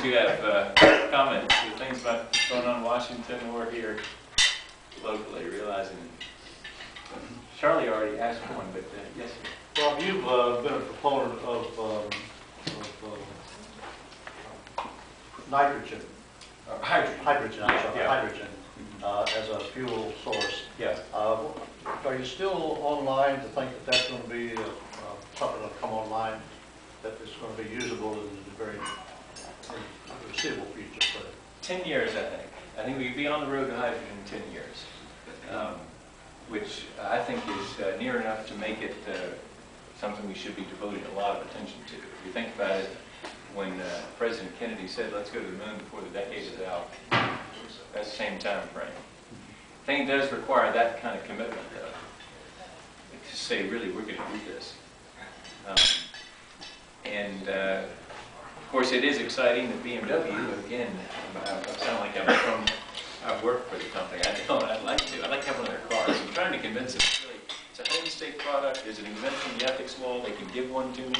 you have comments or things about going on in Washington or here locally, realizing Charlie already asked one, but yes, sir. Well, you've been a proponent of nitrogen. Hydrogen. I'm sorry, Yeah. hydrogen as a fuel source. Yeah. Are you still online to think that that's going to be something that'll come online that is going to be usable in the very foreseeable future? 10 years, I think. I think we could be on the road to hydrogen in 10 years, which I think is near enough to make it something we should be devoting a lot of attention to. If you think about it, when President Kennedy said, let's go to the moon before the decade is out, that's the same time frame. I think it does require that kind of commitment, though, to say, really, we're going to do this. Of course, it is exciting that BMW, again, I sound like I've worked for the company. I don't. I'd like to. I'd like to have one of their cars. I'm trying to convince them, really, it's a home state product. There's an exemption in the ethics law. They can give one to me.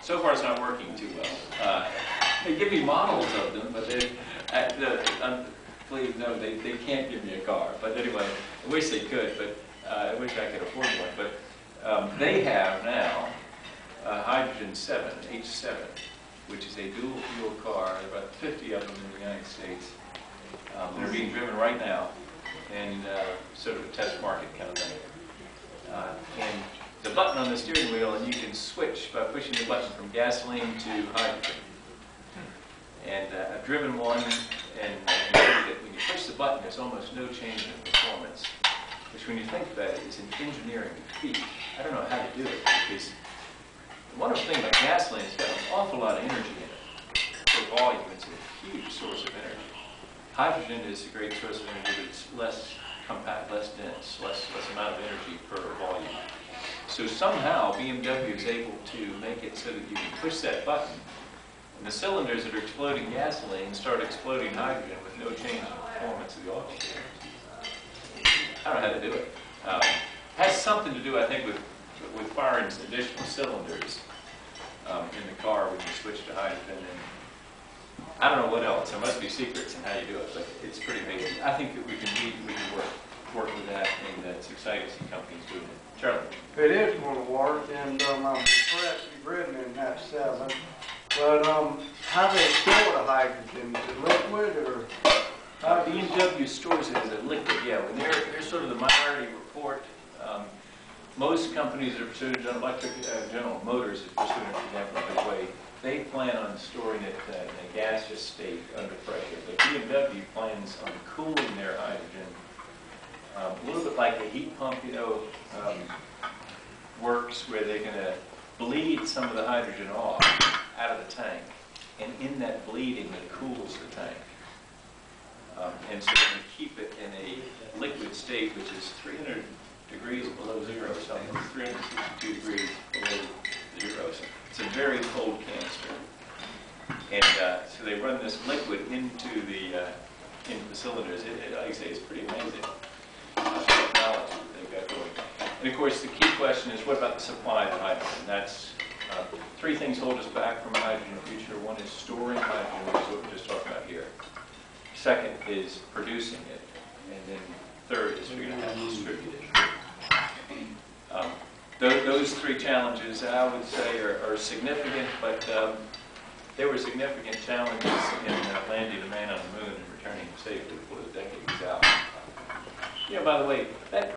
So far, it's not working too well. They give me models of them, but please, no, they can't give me a car. But anyway, I wish they could, but I wish I could afford one. But they have now Hydrogen 7, H7, which is a dual fuel car. There are about 50 of them in the United States. They're being driven right now in sort of a test market kind of thing. And the button on the steering wheel, and you can switch by pushing the button from gasoline to hydrogen. And I've driven one, and I know that when you push the button, there's almost no change in performance, which when you think about it, is an engineering feat. I don't know how to do it, because the wonderful thing about gasoline is it's got an awful lot of energy in it. For volume, it's a huge source of energy. Hydrogen is a great source of energy, but it's less compact, less dense, less amount of energy per volume. So somehow BMW is able to make it so that you can push that button, and the cylinders that are exploding gasoline start exploding hydrogen with no change in performance of the automobile. I don't know how to do it. It has something to do, I think, with firing additional cylinders in the car when you switch to hydrogen. And I don't know what else. There must be secrets in how you do it, but it's pretty amazing. I think that we can work with that, and it's exciting to see companies doing it. Charlie? It is going to work, and I'm impressed you've ridden in that 7. But how do they store the hydrogen? Is it liquid or? BMW stores it as a liquid, yeah. When they're sort of the minority report. Most companies that are pursuing General Motors is pursuing it, for example, in a way. They plan on storing it in a gaseous state under pressure. But BMW plans on cooling their hydrogen a little bit like a heat pump, works, where they're going to bleed some of the hydrogen off out of the tank. And in that bleeding, it cools the tank. And so they keep it in a liquid state, which is 300 degrees below zero, something 362 degrees below zero. So it's a very cold canister. And so they run this liquid into the cylinders. Like I say, it's pretty amazing technology that they've got going. And of course, the key question is, what about the supply of hydrogen? That's three things hold us back from a hydrogen future. One is storing hydrogen, which is what we're just talking about here. Second is producing it. And then third is figuring out how to distribute it. Those three challenges, I would say, are significant, but there were significant challenges in landing a man on the moon and returning safely before the decade was out. Yeah, by the way, that